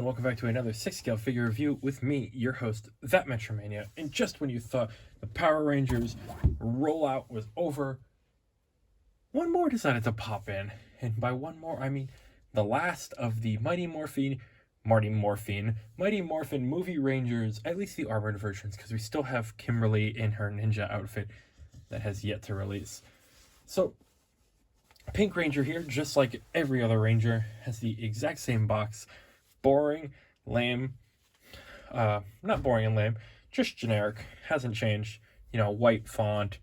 welcome back to another 6-scale figure review with me, your host, That Mania. And just when you thought the Power Rangers rollout was over, one more decided to pop in. And by one more, I mean the last of the Mighty Morphin movie Rangers, at least the armored versions, because we still have Kimberly in her ninja outfit that has yet to release. So, Pink Ranger here, just like every other Ranger, has the exact same box. Boring, lame, not boring and lame, just generic, hasn't changed. You know, white font,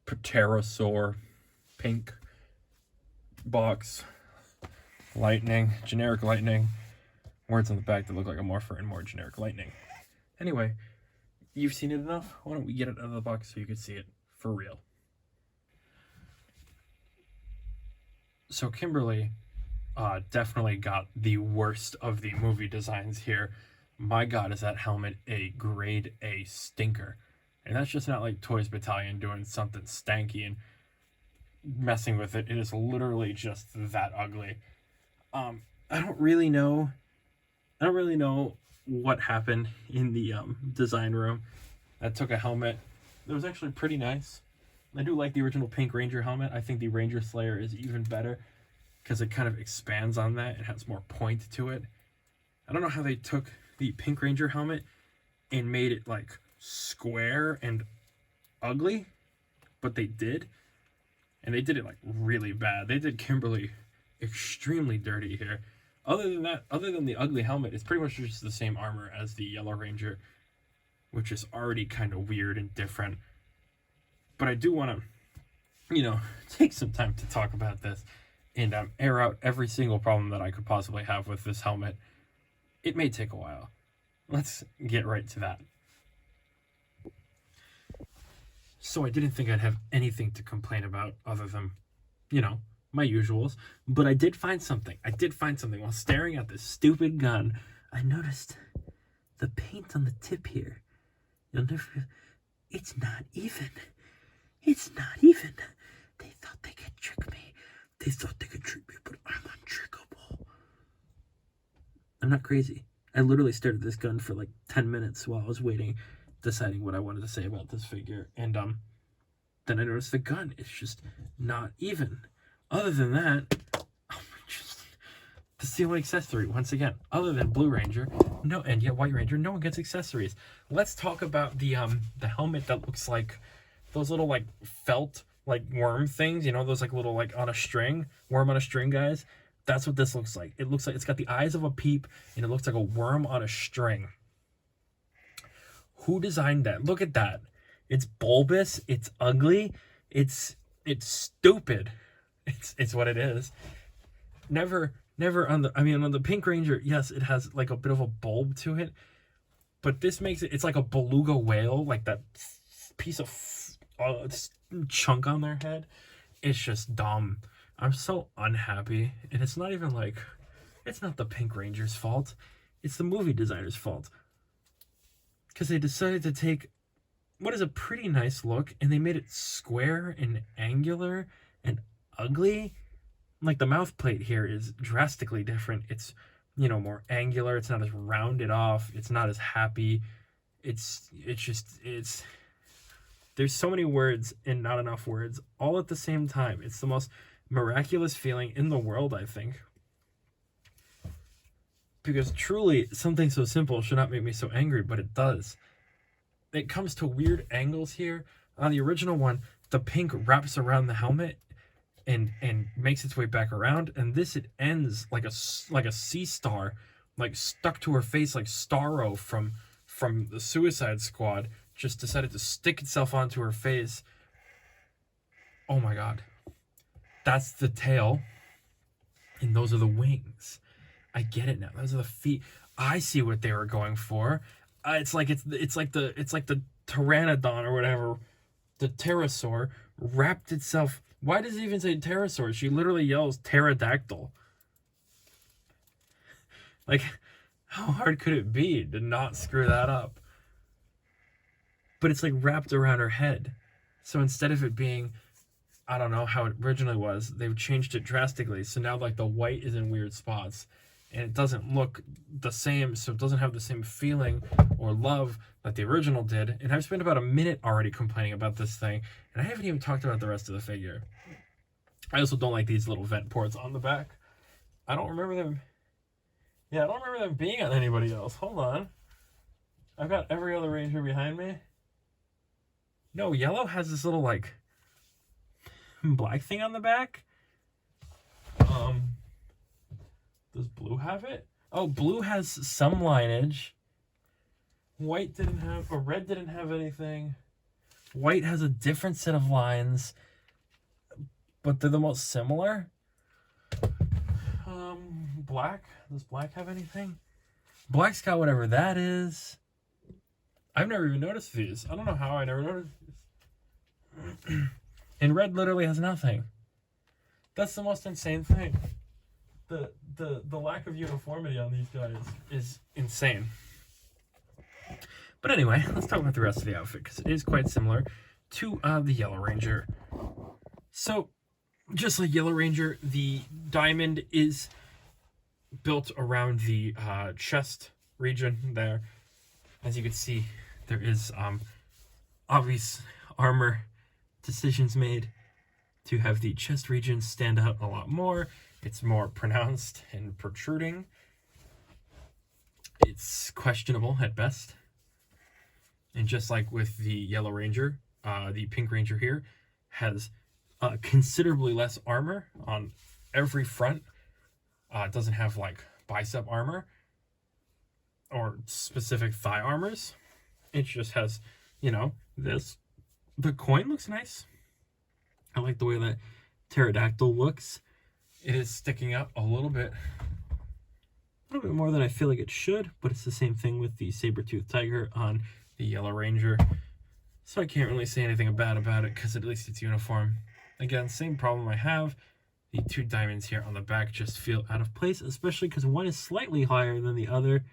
Pterosaur, pink box, lightning, generic lightning, words on the back that look like a morpher and more generic lightning. Anyway, you've seen it enough. Why don't we get it out of the box so you can see it for real? So Kimberly definitely got the worst of the movie designs here. My God, is that helmet a grade A stinker. And that's just not like Toys Battalion doing something stanky and messing with it. It is literally just that ugly. I don't really know what happened in the design room that took a helmet that was actually pretty nice. I do like the original Pink Ranger helmet. I think the Ranger Slayer is even better because it kind of expands on that. It has more point to it. I don't know how they took the Pink Ranger helmet and made it like square and ugly, but they did. And they did it like really bad. They did Kimberly extremely dirty here. Other than that, other than the ugly helmet, it's pretty much just the same armor as the Yellow Ranger, which is already kind of weird and different. But I do want to, take some time to talk about this and air out every single problem that I could possibly have with this helmet. It may take a while. Let's get right to that. So I didn't think I'd have anything to complain about other than, my usuals. But I did find something. While staring at this stupid gun. I noticed the paint on the tip here. It's not even. It's not even. They thought they could trick me. But I'm untrickable. I'm not crazy. I literally stared at this gun for like 10 minutes while I was waiting, deciding what I wanted to say about this figure. And then I noticed the gun is just not even. Other than that, the the only accessory, once again, other than Blue Ranger, and yet White Ranger, no one gets accessories. Let's talk about the helmet that looks like those little like felt like worm things, those like little like on a string, worm on a string guys. That's what this looks like. It looks like it's got the eyes of a peep and it looks like a worm on a string. Who designed that? Look at that. It's bulbous, it's ugly, it's stupid. It's what it is. Never on the Pink Ranger, yes, it has like a bit of a bulb to it, but this makes it's like a beluga whale, like that piece of chunk on their head. It's just dumb. I'm so unhappy, and it's not even like, it's not the Pink Ranger's fault. It's the movie designer's fault. Because they decided to take what is a pretty nice look, and they made it square and angular and ugly. Like the mouth plate here is drastically different. It's, more angular. It's not as rounded off. It's not as happy. It's there's so many words and not enough words all at the same time. It's the most miraculous feeling in the world, I think. Because truly, something so simple should not make me so angry, but it does. It comes to weird angles here. On the original one, the pink wraps around the helmet and makes its way back around, and this it ends like a sea star, like stuck to her face, like Starro from the Suicide Squad just decided to stick itself onto her face. Oh my God. That's the tail, and those are the wings. I get it now. Those are the feet. I see what they were going for. It's like the Pteranodon or whatever, the Pterosaur wrapped itself. Why does it even say Pterosaur? She literally yells pterodactyl. Like, how hard could it be to not screw that up? But it's like wrapped around her head. So instead of it being, I don't know how it originally was, they've changed it drastically. So now like the white is in weird spots and it doesn't look the same, so it doesn't have the same feeling or love that the original did. And I've spent about a minute already complaining about this thing, and I haven't even talked about the rest of the figure. I also don't like these little vent ports on the back. I don't remember them. Yeah, I don't remember them being on anybody else. Hold on. I've got every other Ranger behind me. No, yellow has this little, like, black thing on the back. Does blue have it? Oh, blue has some lineage. White didn't have, or red didn't have anything. White has a different set of lines, but they're the most similar. Black, does black have anything? Black's got whatever that is. I've never even noticed these. I don't know how I never noticed these. And red literally has nothing. That's the most insane thing. The lack of uniformity on these guys is insane. But anyway, let's talk about the rest of the outfit, because it is quite similar to the Yellow Ranger. So, just like Yellow Ranger, the diamond is built around the chest region there. As you can see, there is obvious armor decisions made to have the chest region stand out a lot more. It's more pronounced and protruding. It's questionable at best. And just like with the Yellow Ranger, the Pink Ranger here has considerably less armor on every front. It doesn't have like bicep armor or specific thigh armors. It just has, you know, this. The coin looks nice. I like the way that pterodactyl looks. It is sticking up a little bit more than I feel like it should, but it's the same thing with the saber-toothed tiger on the Yellow Ranger. So I can't really say anything bad about it, because at least it's uniform. Again, same problem I have. The two diamonds here on the back just feel out of place, especially because one is slightly higher than the other.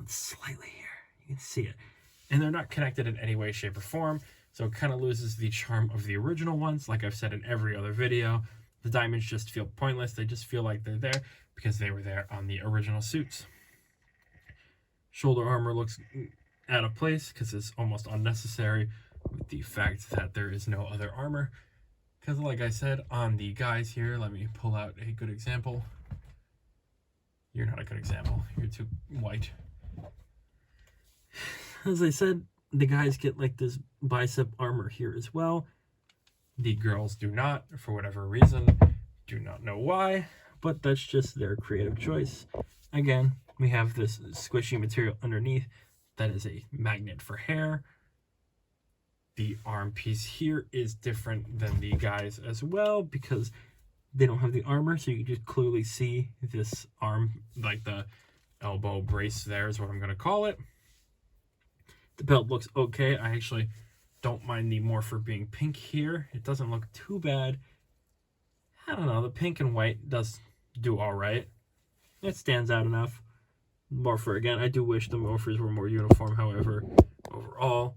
It's slightly here. You can see it. And they're not connected in any way, shape, or form, so it kind of loses the charm of the original ones. Like I've said in every other video, the diamonds just feel pointless. They just feel like they're there because they were there on the original suits. Shoulder armor looks out of place because it's almost unnecessary with the fact that there is no other armor. Because like I said, on the guys here, let me pull out a good example. You're not a good example. You're too white. As I said, the guys get like this bicep armor here as well. The girls do not, for whatever reason. Do not know why, but that's just their creative choice. Again, we have this squishy material underneath that is a magnet for hair. The arm piece here is different than the guys as well, because they don't have the armor, so you can just clearly see this arm, like the elbow brace there is what I'm going to call it. The belt looks okay. I actually don't mind the morpher being pink here. It doesn't look too bad. I don't know, the pink and white does do all right. It stands out enough. Morpher, again, I do wish the morphers were more uniform, however, overall,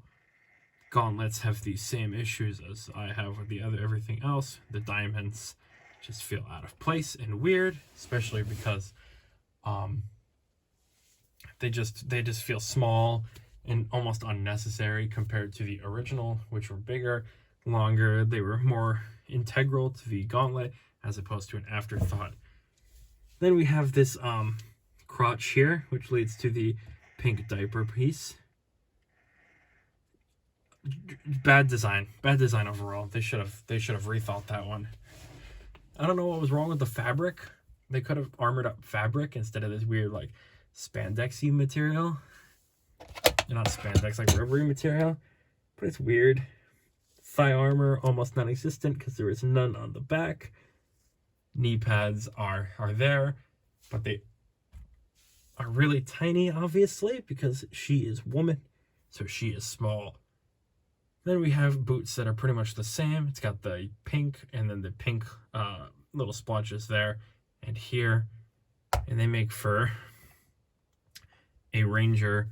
gauntlets have the same issues as I have with the other everything else. The diamonds just feel out of place and weird, especially because they just feel small and almost unnecessary compared to the original, which were bigger, longer. They were more integral to the gauntlet as opposed to an afterthought. Then we have this crotch here, which leads to the pink diaper piece. Bad design overall. They should have rethought that one. I don't know what was wrong with the fabric. They could have armored up fabric instead of this weird like spandexy material. Not spandex, like rubbery material, but it's weird. Thigh armor almost non-existent because there is none on the back. Knee pads are there, but they are really tiny, obviously, because she is woman, so she is small. Then we have boots that are pretty much the same. It's got the pink and then the pink little splotches there and here, and they make for a Ranger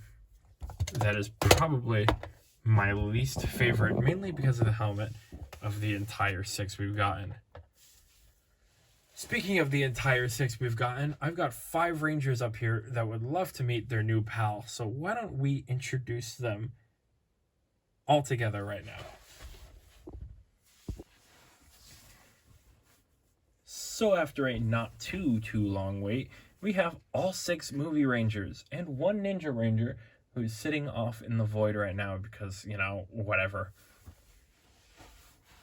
that is probably my least favorite, mainly because of the helmet of the entire 6 we've gotten. Speaking of the entire 6 we've gotten, I've got 5 Rangers up here that would love to meet their new pal. So why don't we introduce them all together right now? So after a not too long wait, we have all 6 movie Rangers and 1 Ninja Ranger who's sitting off in the void right now because, you know, whatever.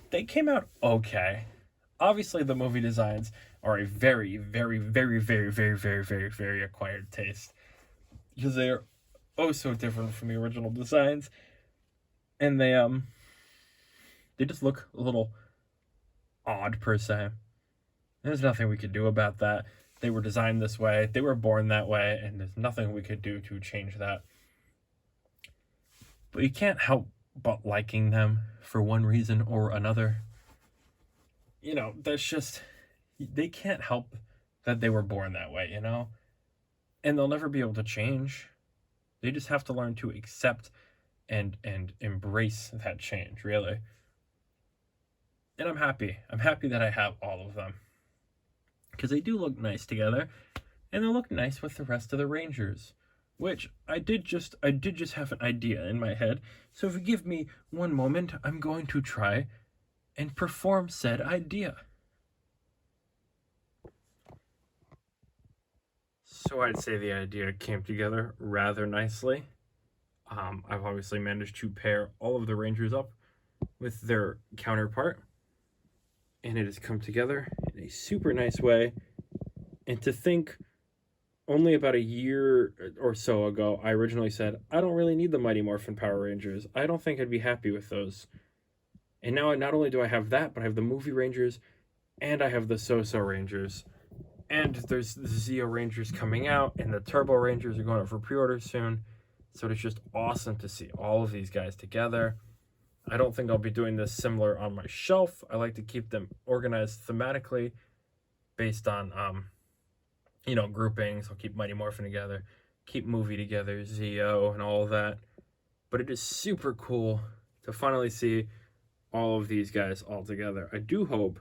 They came out okay. Obviously, the movie designs are a very acquired taste because they are oh so different from the original designs, and they just look a little odd per se. There's nothing we could do about that. They were designed this way, they were born that way, and there's nothing we could do to change that. But you can't help but liking them for one reason or another. You know, that's just, they can't help that they were born that way, you know? And they'll never be able to change. They just have to learn to accept and embrace that change, really. And I'm happy. I'm happy that I have all of them. Because they do look nice together, and they'll look nice with the rest of the Rangers. Which, I did just have an idea in my head. So if you give me one moment, I'm going to try and perform said idea. So I'd say the idea came together rather nicely. I've obviously managed to pair all of the Rangers up with their counterpart, and it has come together in a super nice way. And to think, only about a year or so ago, I originally said, I don't really need the Mighty Morphin Power Rangers. I don't think I'd be happy with those. And now not only do I have that, but I have the movie Rangers, and I have the So-So Rangers. And there's the Zeo Rangers coming out, and the Turbo Rangers are going up for pre-order soon. So it's just awesome to see all of these guys together. I don't think I'll be doing this similar on my shelf. I like to keep them organized thematically based on, you know, groupings. I'll keep Mighty Morphin together, keep movie together, Zeo, and all of that. But it is super cool to finally see all of these guys all together. I do hope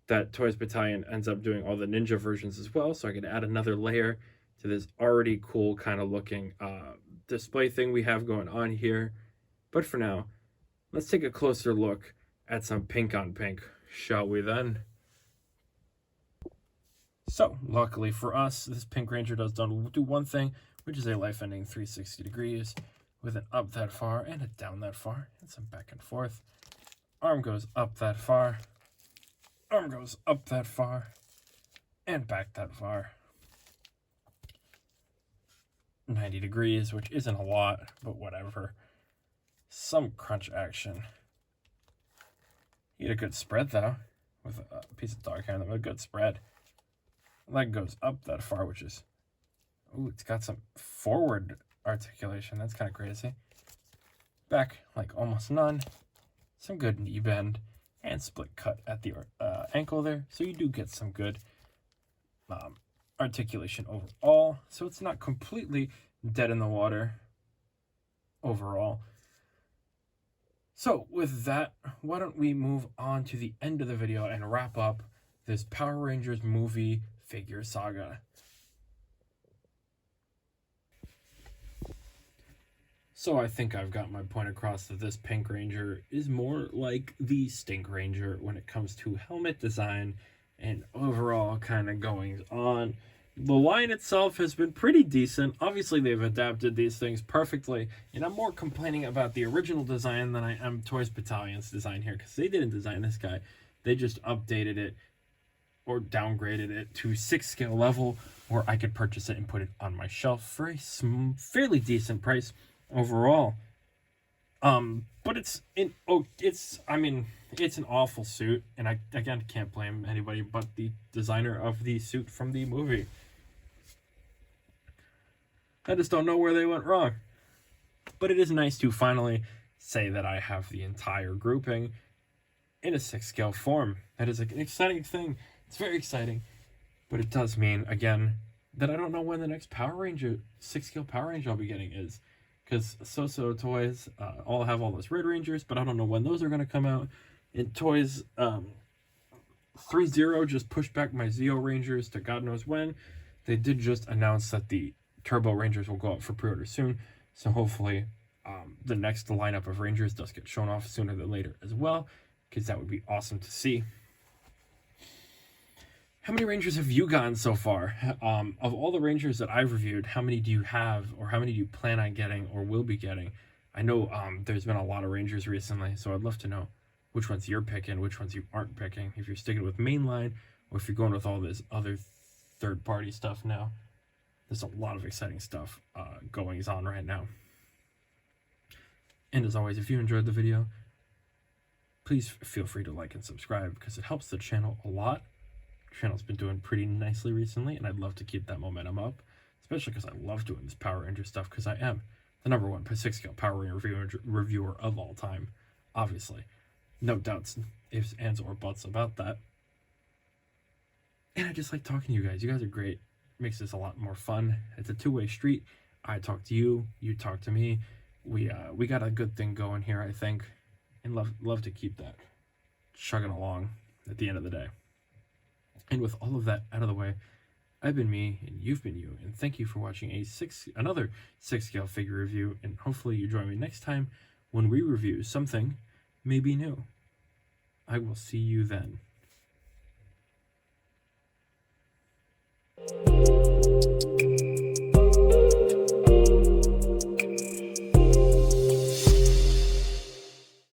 that Toys Battalion ends up doing all the ninja versions as well, so I can add another layer to this already cool kind of looking display thing we have going on here. But for now, let's take a closer look at some pink on pink, shall we then? So, luckily for us, this Pink Ranger does do one thing, which is a life-ending 360 degrees with an up that far and a down that far, and some back and forth. Arm goes up that far, arm goes up that far, and back that far. 90 degrees, which isn't a lot, but whatever. Some crunch action. He had a good spread, though, with a piece of dog hair, a good spread. Leg goes up that far, which is... Ooh, it's got some forward articulation. That's kind of crazy. Back, like almost none. Some good knee bend and split cut at the ankle there. So you do get some good articulation overall. So it's not completely dead in the water overall. So with that, why don't we move on to the end of the video and wrap up this Power Rangers movie figure saga. So I think I've got my point across that this Pink Ranger is more like the Stink Ranger when it comes to helmet design and overall kind of goings on. The line itself has been pretty decent. Obviously, they've adapted these things perfectly, and I'm more complaining about the original design than I am Toys Battalion's design here, because they didn't design this guy. They just updated it or downgraded it to 6 scale level where I could purchase it and put it on my shelf for a fairly decent price overall. But it's an awful suit, and I again can't blame anybody but the designer of the suit from the movie. I just don't know where they went wrong. But it is nice to finally say that I have the entire grouping in a 6 scale form. That is an exciting thing. It's very exciting. But it does mean, again, that I don't know when the next Power Ranger, 6 scale Power Ranger I'll be getting is. Because So-So Toys all have all those Red Rangers, but I don't know when those are going to come out. And Toys 3-0 just pushed back my Zeo Rangers to God knows when. They did just announce that the Turbo Rangers will go up for pre-order soon, so hopefully the next lineup of Rangers does get shown off sooner than later as well, because that would be awesome to see. How many Rangers have you gotten so far? Of all the Rangers that I've reviewed, how many do you have, or how many do you plan on getting or will be getting? I know there's been a lot of Rangers recently, so I'd love to know which ones you're picking, which ones you aren't picking, if you're sticking with mainline, or if you're going with all this other third-party stuff now. There's a lot of exciting stuff going on right now. And as always, if you enjoyed the video, please feel free to like and subscribe, because it helps the channel a lot. The channel's been doing pretty nicely recently, and I'd love to keep that momentum up, especially because I love doing this Power Ranger stuff, because I am the #1 6-scale Power Ranger reviewer of all time, obviously. No doubts, ifs, ands, or buts about that. And I just like talking to you guys. You guys are great. Makes this a lot more fun. It's a two-way street. I talk to you, you talk to me. We got a good thing going here, I think, and love to keep that chugging along at the end of the day. And with all of that out of the way, I've been me, and you've been you, and thank you for watching another 6-scale figure review, and hopefully you join me next time when we review something maybe new. I will see you then.